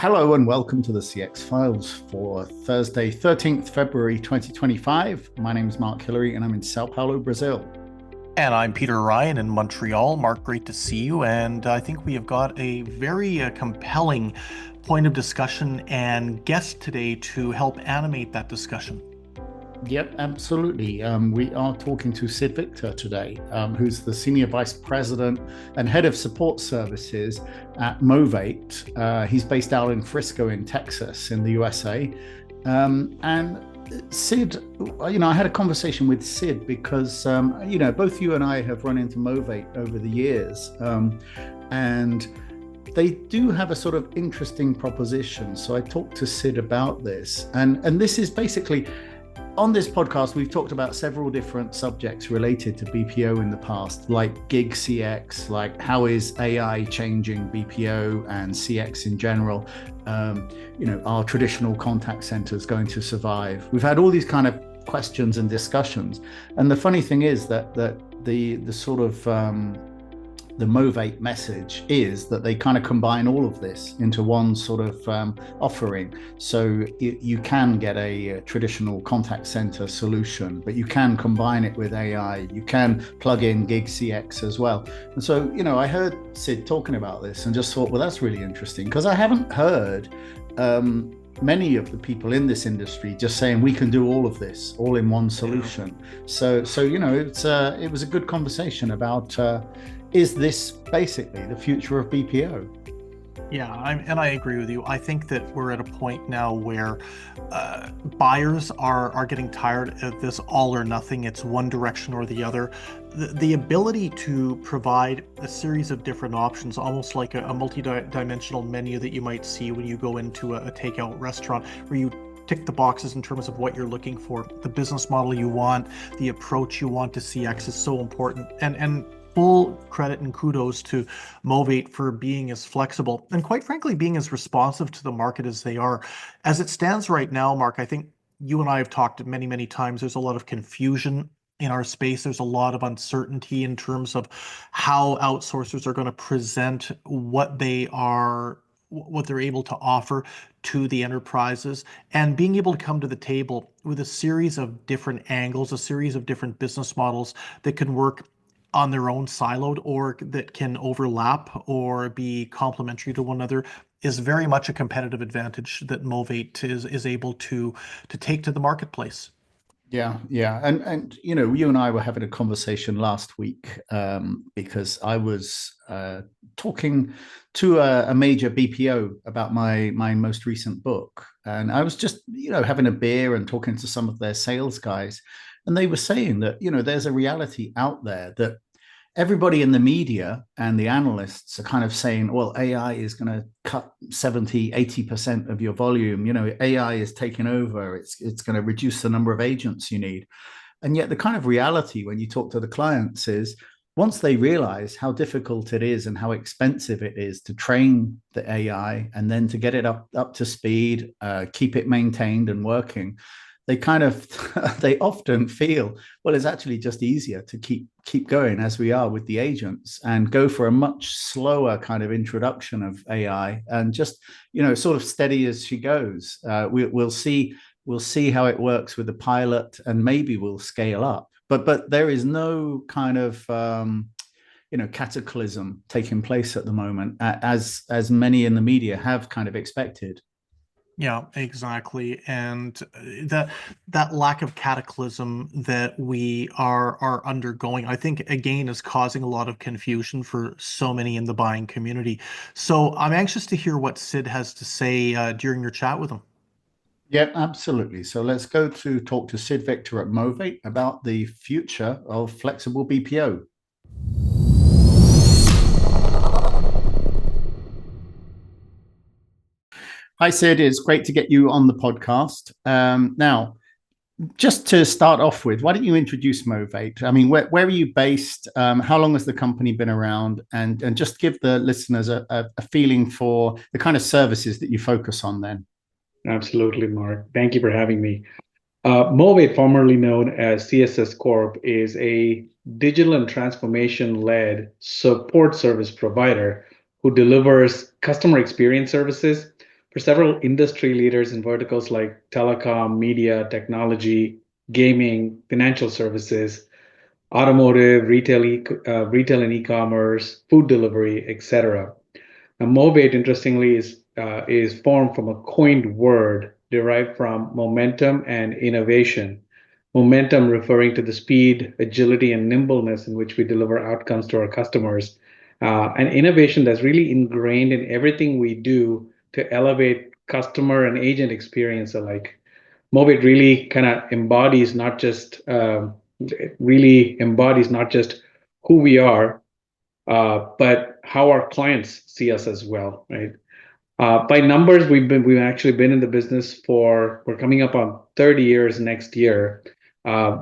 Hello and welcome to the CX Files for Thursday, 13th February 2025. My name is Mark Hillary and I'm in Sao Paulo, Brazil. And I'm Peter Ryan in Montreal. Mark, great to see you. And I think we have got a very compelling point of discussion and guest today to help animate that discussion. Yep, absolutely. We are talking to Sid Victor today, who's the Senior Vice President and Head of Support Services at Movate. He's based out in Frisco in Texas in the USA. And Sid, I had a conversation with Sid because, both you and I have run into Movate over the years. And they do have a sort of interesting proposition. So I talked to Sid about this. And this is basically, on this podcast, we've talked about several different subjects related to BPO in the past, like gig CX, like how is AI changing BPO and CX in general? Are traditional contact centers going to survive? We've had all these kind of questions and discussions. And the funny thing is that the sort of the Movate message is that they kind of combine all of this into one sort of offering. So you can get a traditional contact center solution, but you can combine it with AI. You can plug in gig CX as well. And so, I heard Sid talking about this and just thought, well, that's really interesting because I haven't heard many of the people in this industry just saying we can do all of this all in one solution. So it was a good conversation about is this basically the future of BPO? Yeah, I agree with you. I think that we're at a point now where buyers are getting tired of this all or nothing. It's one direction or the other. The ability to provide a series of different options, almost like a multi-dimensional menu that you might see when you go into a takeout restaurant, where you tick the boxes in terms of what you're looking for, the business model you want, the approach you want to CX is so important. And full credit and kudos to Movate for being as flexible and, quite frankly, being as responsive to the market as they are. As it stands right now, Mark, I think you and I have talked many, many times. There's a lot of confusion in our space. There's a lot of uncertainty in terms of how outsourcers are going to present what they're able to offer to the enterprises, and being able to come to the table with a series of different angles, a series of different business models that can work on their own siloed or that can overlap or be complementary to one another is very much a competitive advantage that Movate is able to take to the marketplace. Yeah. And you and I were having a conversation last week because I was talking to a major BPO about my most recent book. And I was just, having a beer and talking to some of their sales guys. And they were saying that, there's a reality out there that everybody in the media and the analysts are kind of saying, well, AI is going to cut 70-80% of your volume. AI is taking over. It's going to reduce the number of agents you need. And yet the kind of reality when you talk to the clients is once they realize how difficult it is and how expensive it is to train the AI and then to get it up to speed, keep it maintained and working, they kind of they often feel, well, it's actually just easier to keep going as we are with the agents and go for a much slower kind of introduction of AI and just sort of steady as she goes. We'll see how it works with the pilot and maybe we'll scale up. But there is no kind of cataclysm taking place at the moment, as many in the media have kind of expected. Yeah, exactly. And that lack of cataclysm that we are undergoing, I think, again, is causing a lot of confusion for so many in the buying community. So I'm anxious to hear what Sid has to say during your chat with him. Yeah, absolutely. So let's go to talk to Sid Victor at Movate about the future of flexible BPO. Hi, Sid. It's great to get you on the podcast. Now, just to start off with, why don't you introduce Movate? I mean, where are you based? How long has the company been around? And just give the listeners a feeling for the kind of services that you focus on then. Absolutely, Mark. Thank you for having me. Movate, formerly known as CSS Corp, is a digital and transformation-led support service provider who delivers customer experience services for several industry leaders in verticals like telecom, media, technology, gaming, financial services, automotive, retail and e-commerce, food delivery, etc. Now, Movate, interestingly, is formed from a coined word derived from momentum and innovation. Momentum referring to the speed, agility, and nimbleness in which we deliver outcomes to our customers, and innovation that's really ingrained in everything we do to elevate customer and agent experience alike. Movate really embodies not just who we are, but how our clients see us as well, right? By numbers, we've actually been in the business we're coming up on 30 years next year.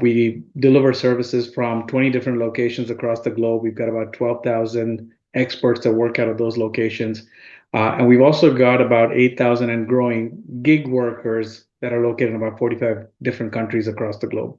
We deliver services from 20 different locations across the globe. We've got about 12,000 experts that work out of those locations. And we've also got about 8,000 and growing gig workers that are located in about 45 different countries across the globe.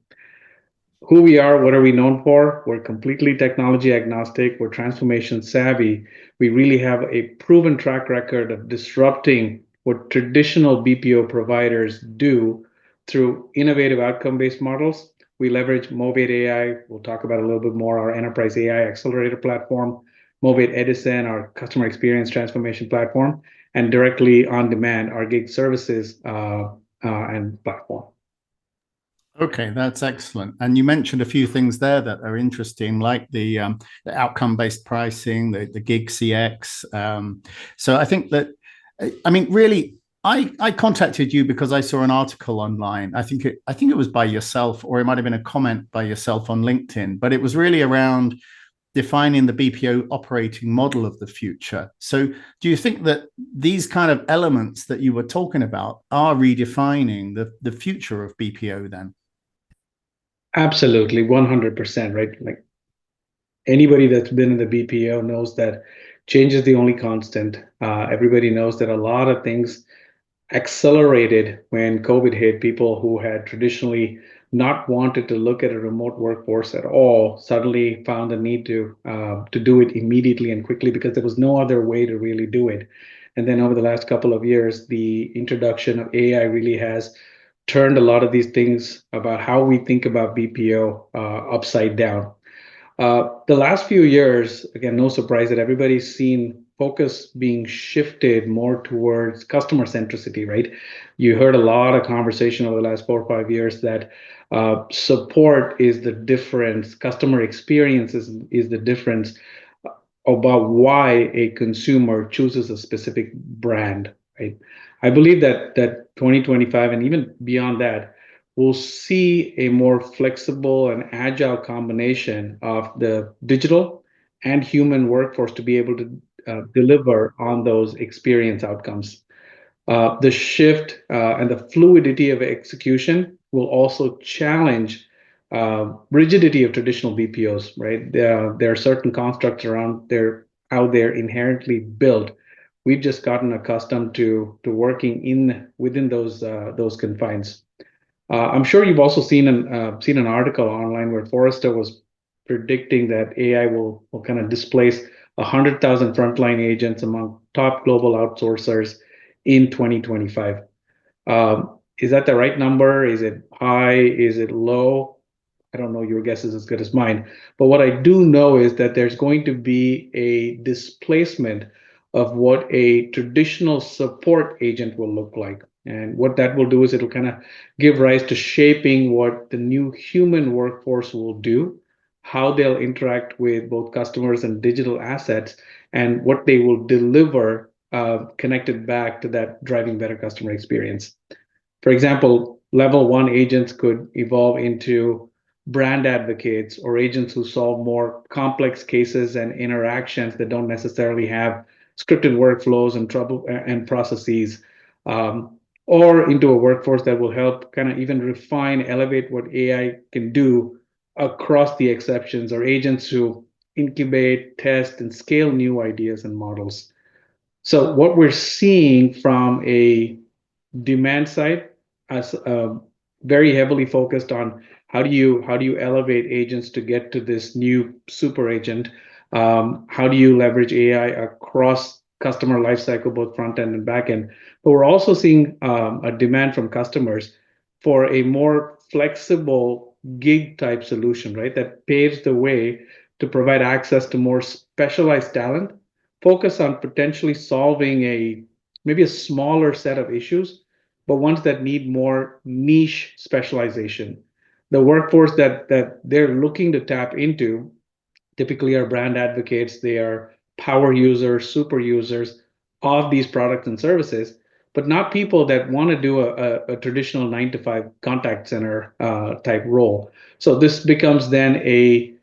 Who we are, what are we known for? We're completely technology agnostic. We're transformation savvy. We really have a proven track record of disrupting what traditional BPO providers do through innovative outcome-based models. We leverage Movate AI. We'll talk about a little bit more, our enterprise AI accelerator platform, Movate Edison, our customer experience transformation platform, and directly on demand, our gig services and platform. Okay, that's excellent. And you mentioned a few things there that are interesting, like the outcome-based pricing, the gig CX. So I think that, I mean, really, I contacted you because I saw an article online. I think it was by yourself, or it might have been a comment by yourself on LinkedIn, but it was really around defining the BPO operating model of the future. So do you think that these kind of elements that you were talking about are redefining the future of BPO then? Absolutely, 100%, right? Like anybody that's been in the BPO knows that change is the only constant. Everybody knows that a lot of things accelerated when COVID hit. People who had traditionally not wanted to look at a remote workforce at all suddenly found the need to do it immediately and quickly because there was no other way to really do it. And then over the last couple of years, the introduction of AI really has turned a lot of these things about how we think about BPO upside down. The last few years, again, no surprise that everybody's seen focus being shifted more towards customer centricity, right? You heard a lot of conversation over the last 4 or 5 years that support is the difference, customer experience is the difference about why a consumer chooses a specific brand, right? I believe that 2025 and even beyond that, we'll see a more flexible and agile combination of the digital and human workforce to be able to deliver on those experience outcomes. The shift and the fluidity of execution will also challenge rigidity of traditional BPOs, right? There are certain constructs around there, how they're inherently built. We've just gotten accustomed to working within those confines. I'm sure you've also seen an article online where Forrester was predicting that AI will kind of displace 100,000 frontline agents among top global outsourcers in 2025. Is that the right number? Is it high? Is it low? I don't know. Your guess is as good as mine. But what I do know is that there's going to be a displacement of what a traditional support agent will look like. And what that will do is it'll kind of give rise to shaping what the new human workforce will do, how they'll interact with both customers and digital assets, and what they will deliver connected back to that driving better customer experience. For example, level one agents could evolve into brand advocates or agents who solve more complex cases and interactions that don't necessarily have scripted workflows and processes, or into a workforce that will help kind of even refine, elevate what AI can do across the exceptions, or agents who incubate, test, and scale new ideas and models. So what we're seeing from a demand side as very heavily focused on how do you elevate agents to get to this new super agent? How do you leverage AI across customer lifecycle, both front end and back end. But we're also seeing a demand from customers for a more flexible gig type solution, right? That paves the way to provide access to more specialized talent, focus on potentially solving maybe a smaller set of issues, but ones that need more niche specialization. The workforce that they're looking to tap into typically are brand advocates. They are power users, super users of these products and services, but not people that want to do a traditional 9 to 5 contact center type role. So this becomes then a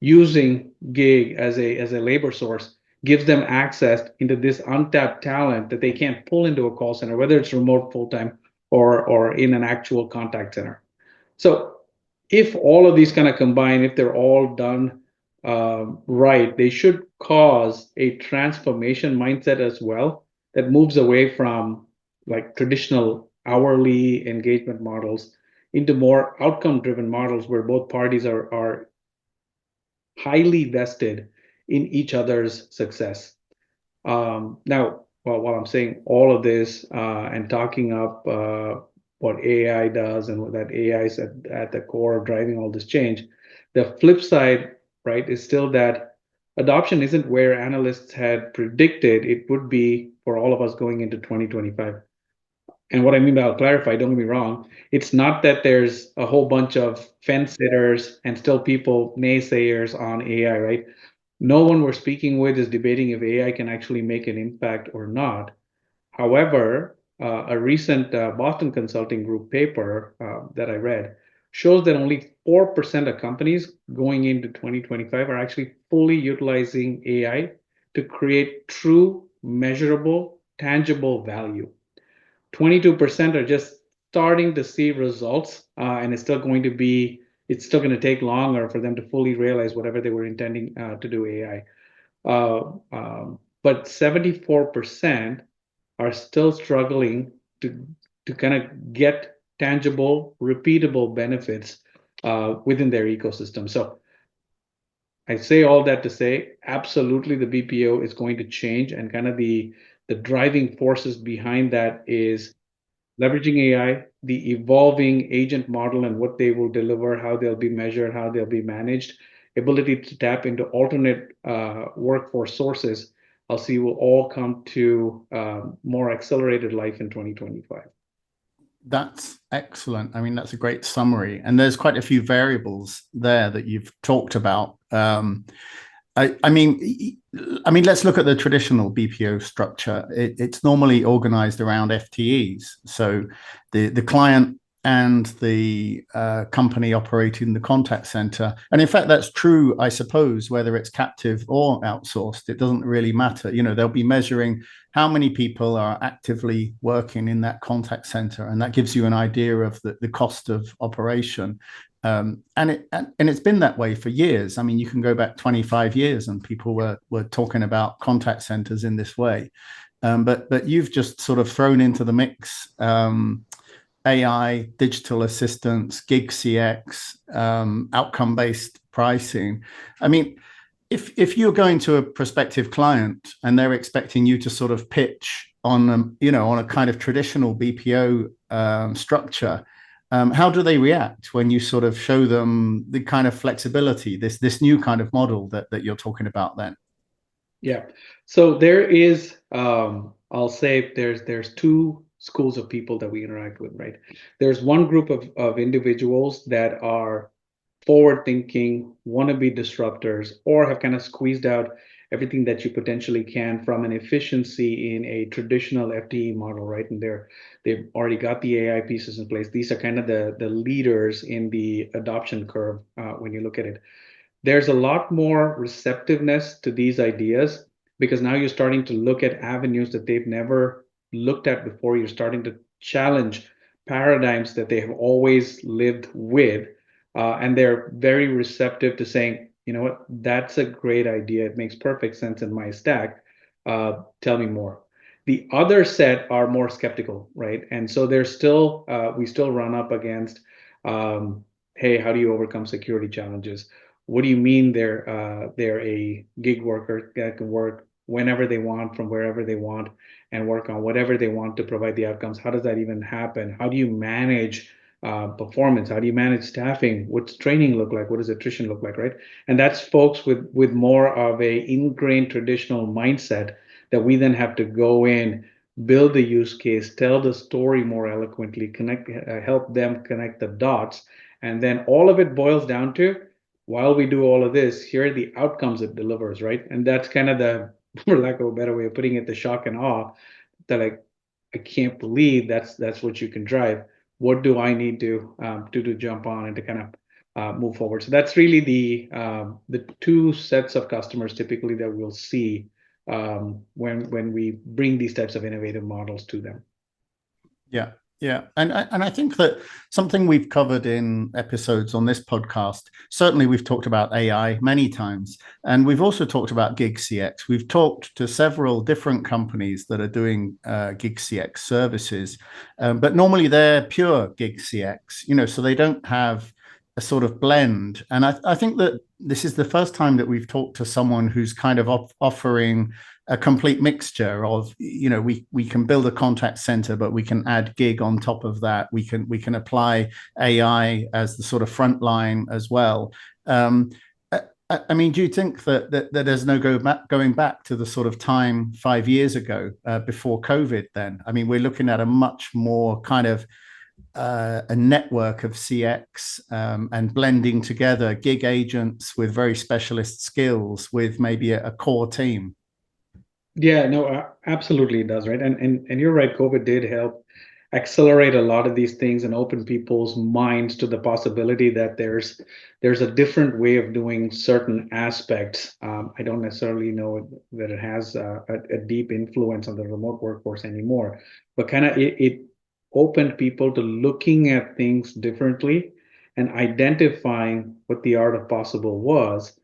using gig as a labor source, gives them access into this untapped talent that they can't pull into a call center, whether it's remote full time or in an actual contact center. So if all of these kind of combine, if they're all done right, they should cause a transformation mindset as well that moves away from like traditional hourly engagement models into more outcome driven models where both parties are highly vested in each other's success. Now, well, while I'm saying all of this and talking up what AI does and what that AI is at the core of driving all this change, the flip side, right, is still that adoption isn't where analysts had predicted it would be for all of us going into 2025. And what I mean by I'll clarify, don't get me wrong, it's not that there's a whole bunch of fence sitters and still people, naysayers on AI, right? No one we're speaking with is debating if AI can actually make an impact or not. However, a recent Boston Consulting Group paper that I read shows that only 4% of companies going into 2025 are actually fully utilizing AI to create true, measurable, tangible value. 22% are just starting to see results, and it's still going to take longer for them to fully realize whatever they were intending to do AI. But 74% are still struggling to kind of get tangible, repeatable benefits within their ecosystem. So I say all that to say, absolutely, the BPO is going to change, and kind of the driving forces behind that is leveraging AI, the evolving agent model and what they will deliver, how they'll be measured, how they'll be managed, ability to tap into alternate workforce sources, I'll see will all come to more accelerated life in 2025. That's excellent. I mean, that's a great summary. And there's quite a few variables there that you've talked about. I mean, let's look at the traditional BPO structure. It's normally organized around FTEs. So the client and the company operating the contact center. And in fact, that's true, I suppose, whether it's captive or outsourced. It doesn't really matter. You know, they'll be measuring how many people are actively working in that contact center. And that gives you an idea of the cost of operation. And it's been that way for years. I mean, you can go back 25 years and people were talking about contact centers in this way. But you've just sort of thrown into the mix AI, digital assistants, gig CX, outcome-based pricing. I mean, if you're going to a prospective client and they're expecting you to sort of pitch on on a kind of traditional BPO structure, how do they react when you sort of show them the kind of flexibility, this new kind of model that you're talking about then? Yeah. So there is, I'll say there's two schools of people that we interact with, right? There's one group of individuals that are forward thinking, want to be disruptors, or have kind of squeezed out everything that you potentially can from an efficiency in a traditional FTE model, right? And they've already got the AI pieces in place. These are kind of the leaders in the adoption curve when you look at it. There's a lot more receptiveness to these ideas because now you're starting to look at avenues that they've never looked at before. You're starting to challenge paradigms that they have always lived with. And they're very receptive to saying, you know what, that's a great idea. It makes perfect sense in my stack. Tell me more. The other set are more skeptical, right? And so there's still, we still run up against, hey, how do you overcome security challenges? What do you mean they're a gig worker that can work whenever they want, from wherever they want, and work on whatever they want to provide the outcomes. How does that even happen? How do you manage performance? How do you manage staffing? What's training look like? What does attrition look like, right? And that's folks with more of a ingrained traditional mindset that we then have to go in, build the use case, tell the story more eloquently, connect, help them connect the dots, and then all of it boils down to, while we do all of this, here are the outcomes it delivers, right? And that's kind of the, for lack of a better way of putting it, the shock and awe that I can't believe that's what you can drive. What do I need to jump on and to kind of move forward? So that's really the two sets of customers typically that we'll see when we bring these types of innovative models to them. Yeah, yeah, and I think that something we've covered in episodes on this podcast. Certainly, we've talked about AI many times, and we've also talked about gig CX. We've talked to several different companies that are doing gig CX services, but normally they're pure gig CX. So they don't have a sort of blend. And I think that this is the first time that we've talked to someone who's kind of offering a complete mixture of, we can build a contact center, but we can add gig on top of that. We can apply AI as the sort of front line as well. I mean, do you think that there's no going back to the sort of time 5 years ago before COVID then? I mean, we're looking at a much more kind of a network of CX and blending together gig agents with very specialist skills with maybe a core team. Yeah, no, absolutely it does, right? And you're right, COVID did help accelerate a lot of these things and open people's minds to the possibility that there's a different way of doing certain aspects. I don't necessarily know that it has a deep influence on the remote workforce anymore, but kind of it opened people to looking at things differently and identifying what the art of possible was,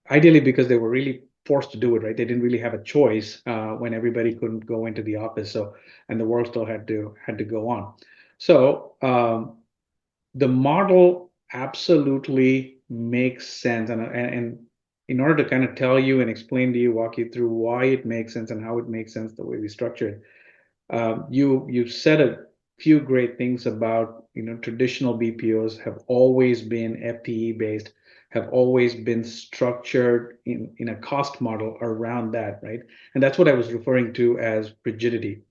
ideally because they were really forced to do it, right? They didn't really have a choice when everybody couldn't go into the office, so and the world still had to go on. So the model absolutely makes sense, and in order to kind of tell you and explain to you, walk you through why it makes sense and how it makes sense the way we structure it. You said a few great things about, traditional BPOs have always been FTE based, have always been structured in a cost model around that, right? And that's what I was referring to as rigidity.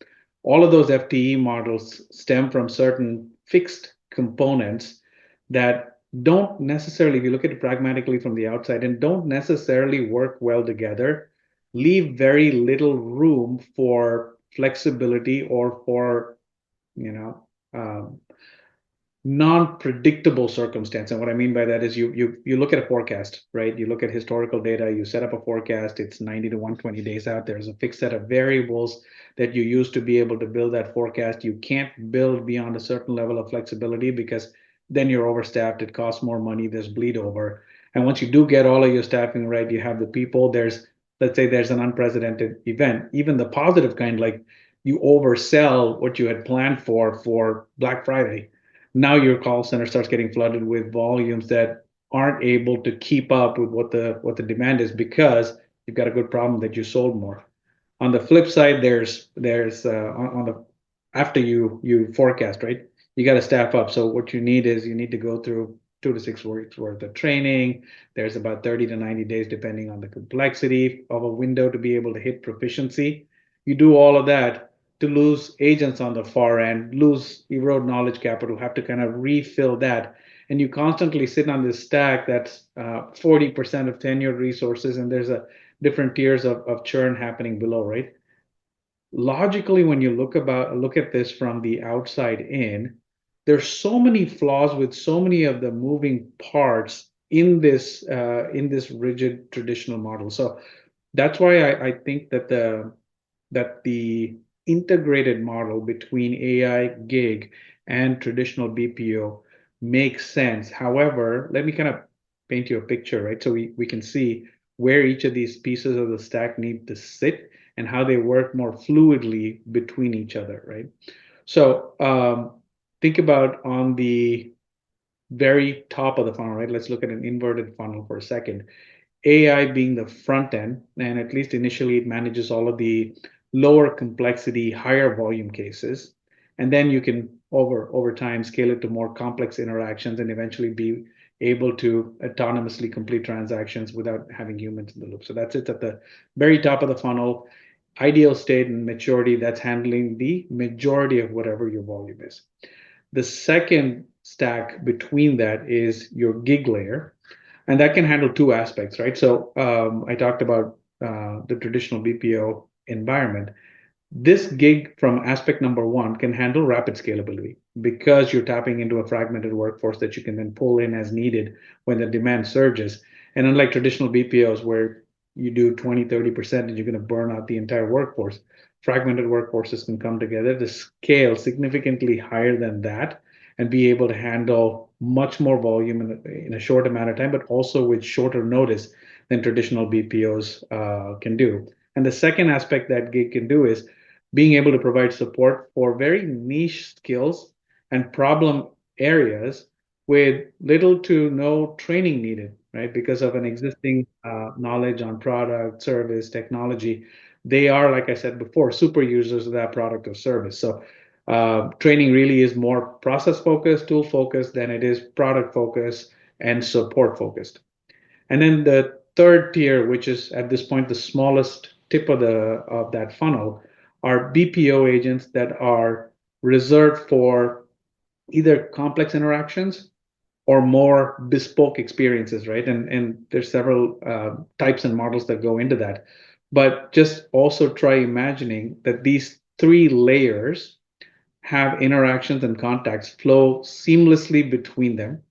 All of those FTE models stem from certain fixed components that don't necessarily, if you look at it pragmatically from the outside, and don't necessarily work well together, leave very little room for flexibility or for, non-predictable circumstance. And what I mean by that is you look at a forecast, right? You look at historical data, you set up a forecast, it's 90 to 120 days out. There's a fixed set of variables that you use to be able to build that forecast. You can't build beyond a certain level of flexibility because then you're overstaffed, it costs more money, there's bleed over. And once you do get all of your staffing right, you have the people, let's say there's an unprecedented event, even the positive kind, like you oversell what you had planned for Black Friday. Now your call center starts getting flooded with volumes that aren't able to keep up with what the demand is because you've got a good problem that you sold more. On the flip side, there's on the after you forecast, right? You got to staff up. So what you need is you need to go through 2 to 6 weeks worth of training. There's about 30 to 90 days, depending on the complexity of a window, to be able to hit proficiency. You do all of that to lose agents on the far end, erode knowledge capital, have to kind of refill that. And you constantly sit on this stack that's 40% of tenured resources, and there's a different tiers of churn happening below, right? Logically, when you look at this from the outside in, there's so many flaws with so many of the moving parts in this rigid traditional model. So that's why I think that the integrated model between AI, gig, and traditional BPO makes sense. However, let me kind of paint you a picture, right? So we can see where each of these pieces of the stack need to sit and how they work more fluidly between each other, right? So think about on the very top of the funnel, right? Let's look at an inverted funnel for a second. AI being the front end, and at least initially it manages all of the lower complexity, higher volume cases. And then you can over time scale it to more complex interactions and eventually be able to autonomously complete transactions without having humans in the loop. So that's it at the very top of the funnel. Ideal state and maturity, that's handling the majority of whatever your volume is. The second stack between that is your gig layer, and that can handle two aspects, right? So I talked about the traditional BPO environment. This gig from aspect number one can handle rapid scalability because you're tapping into a fragmented workforce that you can then pull in as needed when the demand surges. And unlike traditional BPOs where you do 20, 30% and you're going to burn out the entire workforce, fragmented workforces can come together to scale significantly higher than that and be able to handle much more volume in a short amount of time, but also with shorter notice than traditional BPOs can do. And the second aspect that gig can do is being able to provide support for very niche skills and problem areas with little to no training needed, right? Because of an existing knowledge on product, service, technology. They are, like I said before, super users of that product or service. So training really is more process focused, tool focused than it is product focused and support focused. And then the third tier, which is at this point the smallest tip of the of that funnel, are BPO agents that are reserved for either complex interactions or more bespoke experiences, right? And there's several types and models that go into that. But just also try imagining that these three layers have interactions and contacts flow seamlessly between them.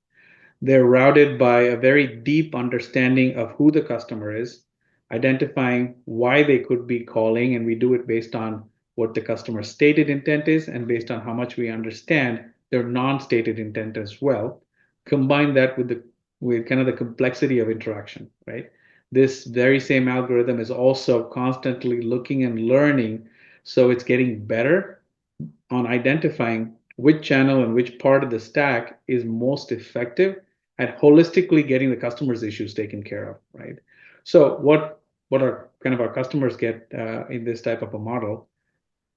They're routed by a very deep understanding of who the customer is, identifying why they could be calling, and we do it based on what the customer's stated intent is and based on how much we understand their non-stated intent as well. Combine that with kind of the complexity of interaction, right? This very same algorithm is also constantly looking and learning, so it's getting better on identifying which channel and which part of the stack is most effective at holistically getting the customer's issues taken care of, right? So what are kind of our customers get in this type of a model?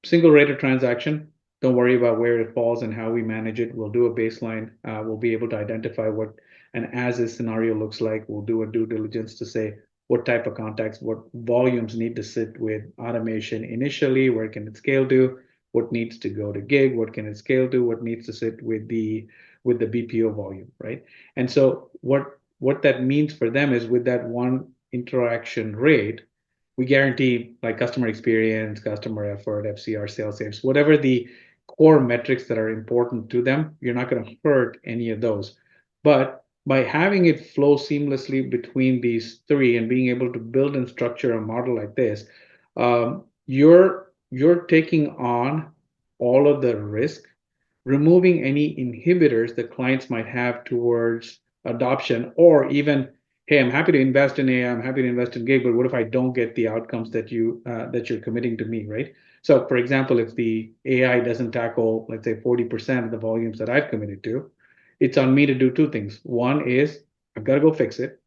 Single rated transaction. Don't worry about where it falls and how we manage it. We'll do a baseline. We'll be able to identify what an as is scenario looks like. We'll do a due diligence to say what type of contacts, what volumes need to sit with automation initially, where can it scale to, what needs to go to gig, what can it scale to, what needs to sit with the BPO volume, right? And so what that means for them is with that one interaction rate, we guarantee like customer experience, customer effort, FCR, sales saves, whatever the core metrics that are important to them, you're not going to hurt any of those. But by having it flow seamlessly between these three and being able to build and structure a model like this, you're taking on all of the risk, removing any inhibitors that clients might have towards adoption, or even, hey, I'm happy to invest in AI, I'm happy to invest in gig, but what if I don't get the outcomes that you're committing to me, right? So, for example, if the AI doesn't tackle, let's say, 40% of the volumes that I've committed to, it's on me to do two things. One is I've got to go fix it,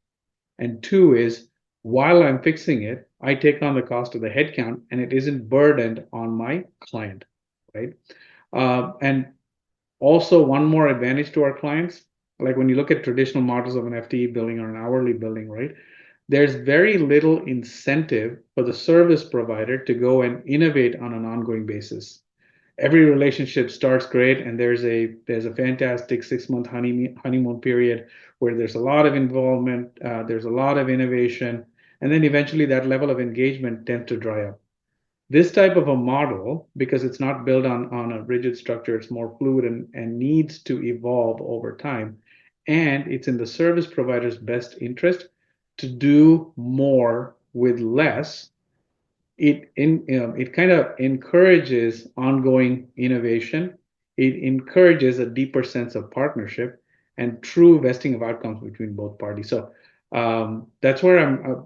and two is while I'm fixing it, I take on the cost of the headcount, and it isn't burdened on my client, right? And also, one more advantage to our clients, like when you look at traditional models of an FTE billing or an hourly billing, right? There's very little incentive for the service provider to go and innovate on an ongoing basis. Every relationship starts great, and there's a fantastic 6 month honeymoon period where there's a lot of involvement, there's a lot of innovation, and then eventually that level of engagement tends to dry up. This type of a model, because it's not built on a rigid structure, it's more fluid and needs to evolve over time. And it's in the service provider's best interest to do more with less. It kind of encourages ongoing innovation. It encourages a deeper sense of partnership and true vesting of outcomes between both parties. So that's where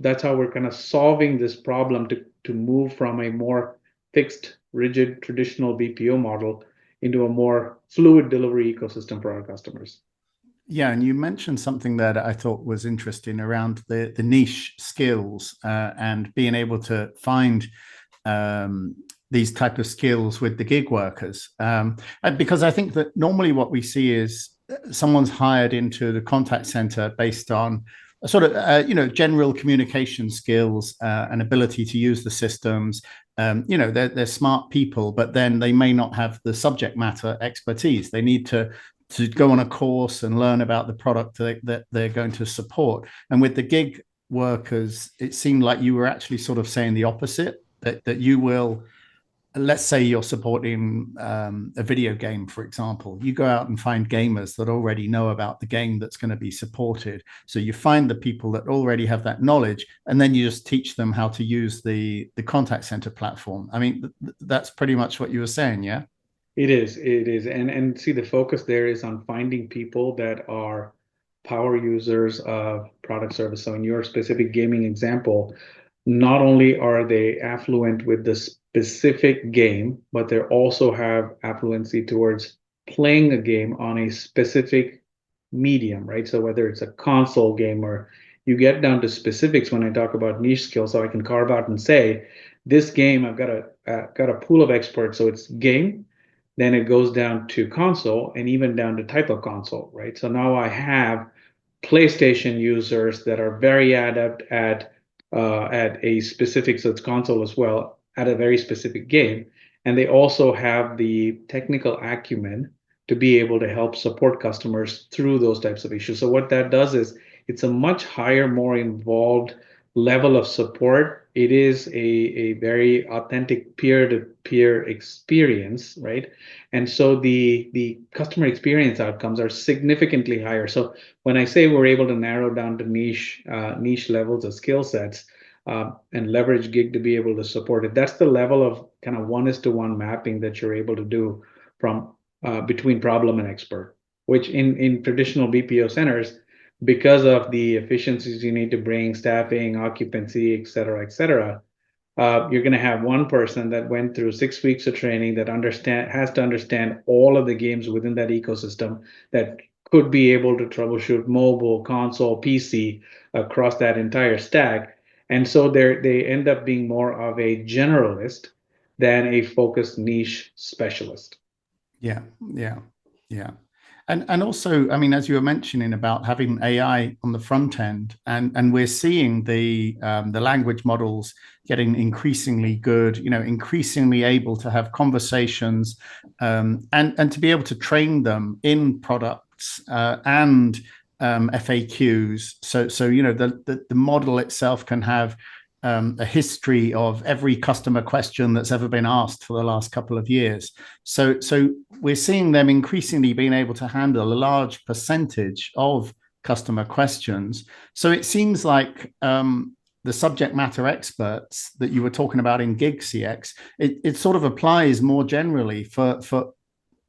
that's how we're kind of solving this problem to move from a more fixed, rigid, traditional BPO model into a more fluid delivery ecosystem for our customers. Yeah, and you mentioned something there that I thought was interesting around the niche skills and being able to find um, these type of skills with the gig workers. And because I think that normally what we see is someone's hired into the contact center based on a sort of general communication skills and ability to use the systems. They're smart people, but then they may not have the subject matter expertise. They need to go on a course and learn about the product that they're going to support. And with the gig workers, it seemed like you were actually sort of saying the opposite, that you will, let's say you're supporting a video game, for example, you go out and find gamers that already know about the game that's going to be supported. So you find the people that already have that knowledge, and then you just teach them how to use the contact center platform. I mean, that's pretty much what you were saying, yeah? It is. And see, the focus there is on finding people that are power users of product service. So in your specific gaming example, not only are they affluent with the specific game, but they also have affluency towards playing a game on a specific medium, right? So whether it's a console game or you get down to specifics when I talk about niche skills, so I can carve out and say, this game, I've got a pool of experts, so it's game, then it goes down to console and even down to type of console, right? So now I have PlayStation users that are very adept at a specific, so it's console as well, at a very specific game. And they also have the technical acumen to be able to help support customers through those types of issues. So what that does is it's a much higher, more involved level of support. It is a very authentic peer-to-peer experience, right? And so the customer experience outcomes are significantly higher. So when I say we're able to narrow down to niche levels of skill sets and leverage gig to be able to support it, that's the level of kind of 1:1 mapping that you're able to do from between problem and expert, which in traditional BPO centers, because of the efficiencies you need to bring, staffing, occupancy, et cetera, you're going to have one person that went through 6 weeks of training that has to understand all of the games within that ecosystem, that could be able to troubleshoot mobile, console, PC across that entire stack. And so they end up being more of a generalist than a focused niche specialist. Yeah, yeah, yeah. And also, I mean, as you were mentioning about having AI on the front end, and we're seeing the language models getting increasingly good, increasingly able to have conversations, and to be able to train them in products and FAQs. So the model itself can have a history of every customer question that's ever been asked for the last couple of years. So we're seeing them increasingly being able to handle a large percentage of customer questions. So it seems like the subject matter experts that you were talking about in gig CX, it sort of applies more generally for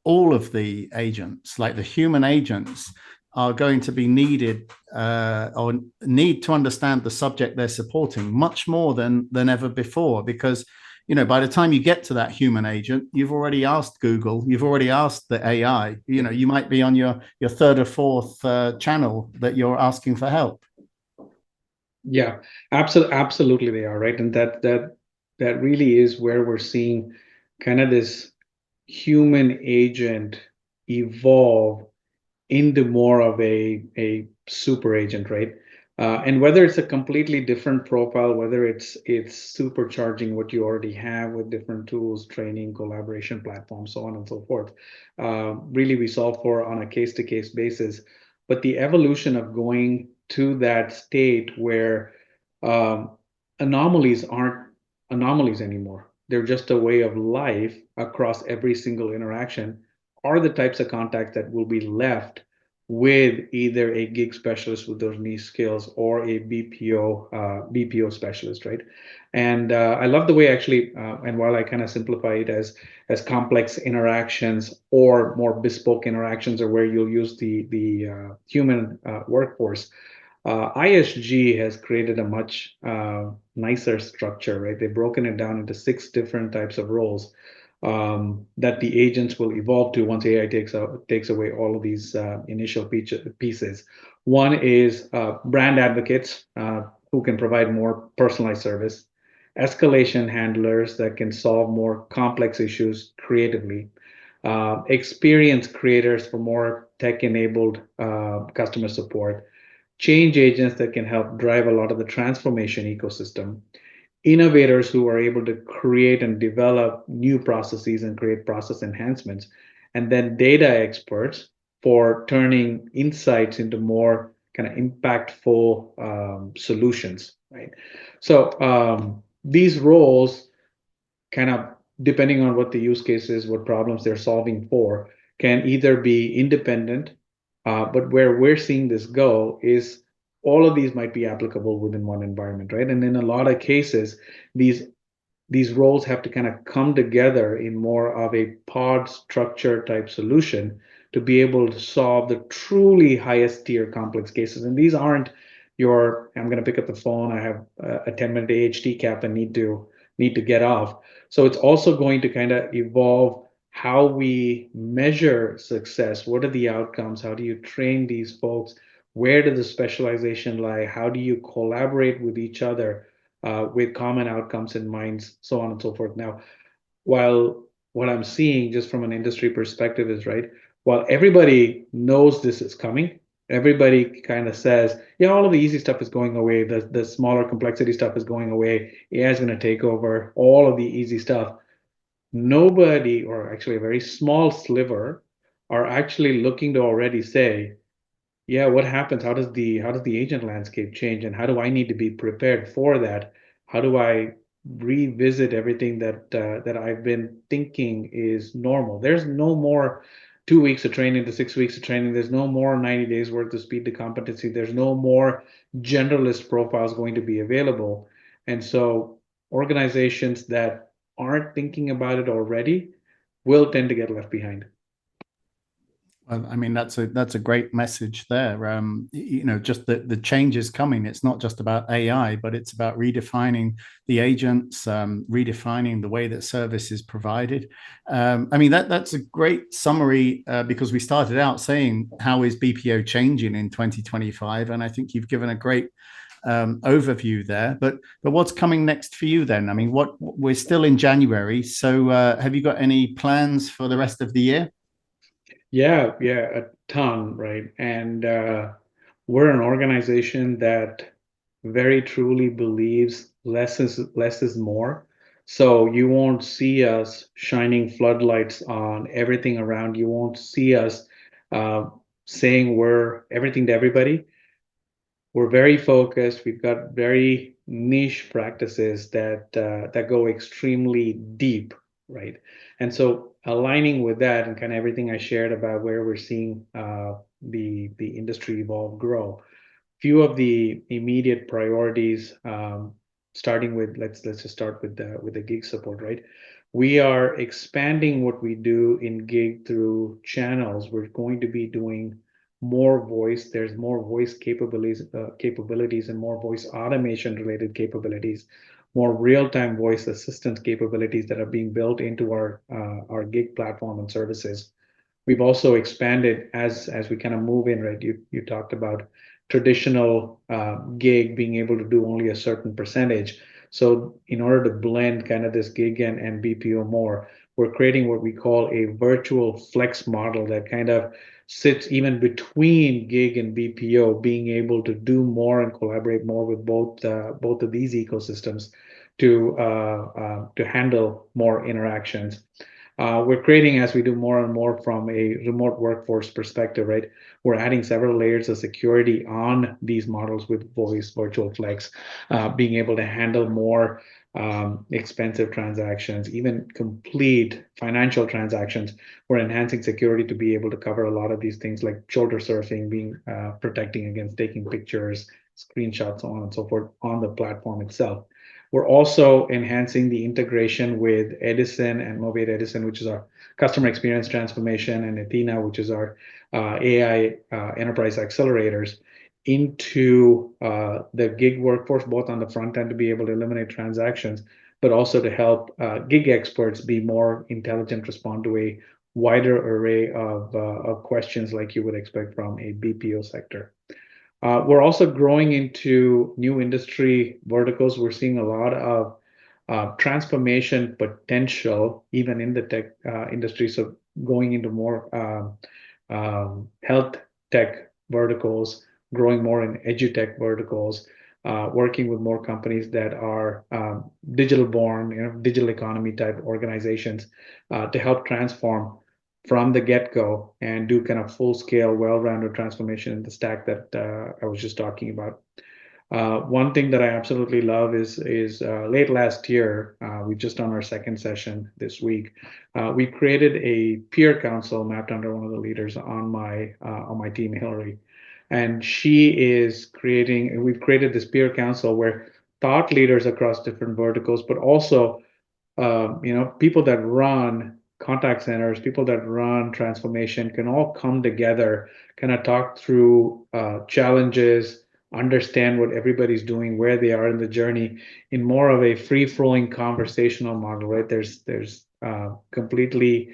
all of the agents, like the human agents are going to be needed or need to understand the subject they're supporting much more than ever before, because by the time you get to that human agent, you've already asked Google, you've already asked the AI, you might be on your third or fourth channel that you're asking for help. Yeah, absolutely they are, right? And that really is where we're seeing kind of this human agent evolve into more of a super agent, right? And whether it's a completely different profile, whether it's supercharging what you already have with different tools, training, collaboration platforms, so on and so forth. Really, we solve for on a case-to-case basis. But the evolution of going to that state where um, anomalies aren't anomalies anymore. They're just a way of life across every single interaction, are the types of contacts that will be left with either a gig specialist with those niche skills or a BPO specialist, right? And I love the way actually, and while I kind of simplify it as complex interactions or more bespoke interactions, or where you'll use the human workforce, ISG has created a much nicer structure, right? They've broken it down into 6 different types of roles. that the agents will evolve to once AI takes away all of these initial pieces. One is brand advocates who can provide more personalized service, escalation handlers that can solve more complex issues creatively, experience creators for more tech-enabled customer support, change agents that can help drive a lot of the transformation ecosystem, innovators who are able to create and develop new processes and create process enhancements, and then data experts for turning insights into more kind of impactful solutions, right? So these roles kind of depending on what the use case is, what problems they're solving for, can either be independent, but where we're seeing this go is all of these might be applicable within one environment, right? And in a lot of cases, these these roles have to kind of come together in more of a pod structure type solution to be able to solve the truly highest tier complex cases. And these aren't your, I'm going to pick up the phone, I have a 10-minute AHT cap and need to get off. So it's also going to kind of evolve how we measure success. What are the outcomes? How do you train these folks? Where does the specialization lie? How do you collaborate with each other with common outcomes in mind, so on and so forth. Now, while what I'm seeing just from an industry perspective is right, while everybody knows this is coming, everybody kind of says, yeah, all of the easy stuff is going away, the smaller complexity stuff is going away, AI is going to take over all of the easy stuff. Nobody, or actually a very small sliver, are actually looking to already say, yeah, what happens? How does the agent landscape change, and how do I need to be prepared for that? How do I revisit everything that I've been thinking is normal? There's no more 2 weeks of training to 6 weeks of training. There's no more 90 days worth of speed to competency. There's no more generalist profiles going to be available. And so organizations that aren't thinking about it already will tend to get left behind. Well, I mean, that's a great message there. Just the change is coming. It's not just about AI, but it's about redefining the agents, redefining the way that service is provided. I mean, that's a great summary because we started out saying how is BPO changing in 2025, and I think you've given a great overview there. But what's coming next for you then? I mean, what we're still in January, so have you got any plans for the rest of the year? Yeah, a ton, right? And we're an organization that very truly believes less is more. So you won't see us shining floodlights on everything around. You won't see us uh, saying we're everything to everybody. We're very focused. We've got very niche practices that go extremely deep, right? And so aligning with that and kind of everything I shared about where we're seeing the industry evolve, grow. Few of the immediate priorities, starting with let's just start with the gig support, right? We are expanding what we do in gig through channels. We're going to be doing more voice. There's more voice capabilities and more voice automation related capabilities, more real-time voice assistance capabilities that are being built into our gig platform and services. We've also expanded as we kind of move in, right? You talked about traditional gig being able to do only a certain percentage. So in order to blend kind of this gig and BPO more, we're creating what we call a virtual flex model that kind of sits even between gig and BPO, being able to do more and collaborate more with both of these ecosystems to handle more interactions. We're creating as we do more and more from a remote workforce perspective, right? We're adding several layers of security on these models with voice, virtual flex, being able to handle more expensive transactions, even complete financial transactions. We're enhancing security to be able to cover a lot of these things like shoulder surfing, being protecting against taking pictures, screenshots, so on and so forth on the platform itself. We're also enhancing the integration with Edison and Movate Edison, which is our customer experience transformation, and Athena, which is our AI enterprise accelerators, into the gig workforce, both on the front end to be able to eliminate transactions, but also to help gig experts be more intelligent, respond to a wider array of questions like you would expect from a BPO sector. We're also growing into new industry verticals. We're seeing a lot of transformation potential even in the tech industry. So going into more health tech verticals, growing more in edutech verticals, working with more companies that are digital born, digital economy type organizations to help transform from the get-go and do kind of full-scale, well-rounded transformation in the stack that I was just talking about. One thing that I absolutely love is late last year, we just on our second session this week, we created a peer council mapped under one of the leaders on my team, Hillary, and we've created this peer council where thought leaders across different verticals, but also people that run contact centers, people that run transformation can all come together, kind of talk through challenges, understand what everybody's doing, where they are in the journey, in more of a free-flowing conversational model, right? There's completely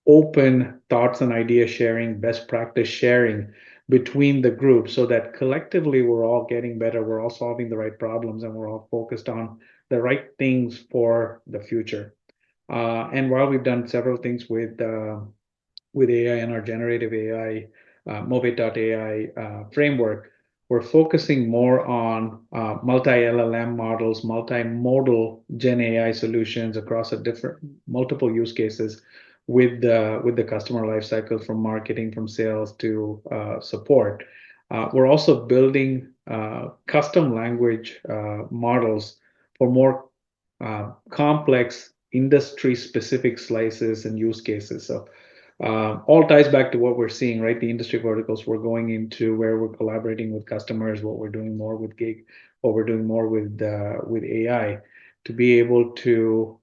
open thoughts and idea sharing, best practice sharing between the groups so that collectively we're all getting better, we're all solving the right problems, and we're all focused on the right things for the future. And while we've done several things with AI and our generative AI, Movate.ai framework, we're focusing more on multi-LLM models, multimodal Gen AI solutions across multiple use cases with the customer lifecycle, from marketing, from sales to support. We're also building custom language models for more complex industry-specific slices and use cases. So all ties back to what we're seeing, right? The industry verticals we're going into, where we're collaborating with customers, what we're doing more with gig, what we're doing more with AI, to be able to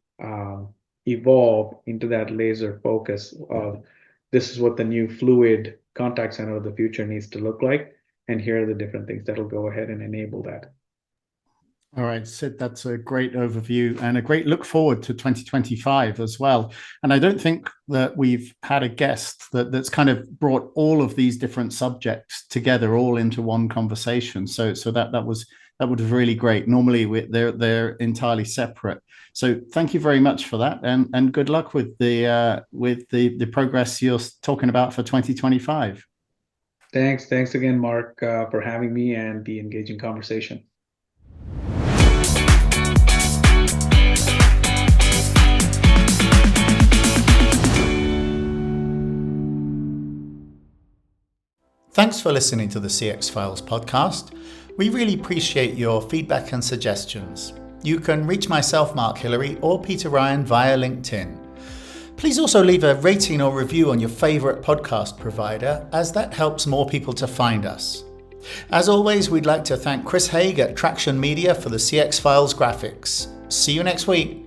evolve into that laser focus of this is what the new fluid contact center of the future needs to look like, and here are the different things that'll go ahead and enable that. All right, Sid, that's a great overview and a great look forward to 2025 as well. And I don't think that we've had a guest that's kind of brought all of these different subjects together all into one conversation. So that was really great. Normally they're entirely separate. So thank you very much for that, and good luck with the progress you're talking about for 2025. Thanks again, Mark, for having me and the engaging conversation. Thanks for listening to the CX Files podcast. We really appreciate your feedback and suggestions. You can reach myself, Mark Hillary, or Peter Ryan via LinkedIn. Please also leave a rating or review on your favorite podcast provider, as that helps more people to find us. As always, we'd like to thank Chris Haig at Traction Media for the CX Files graphics. See you next week.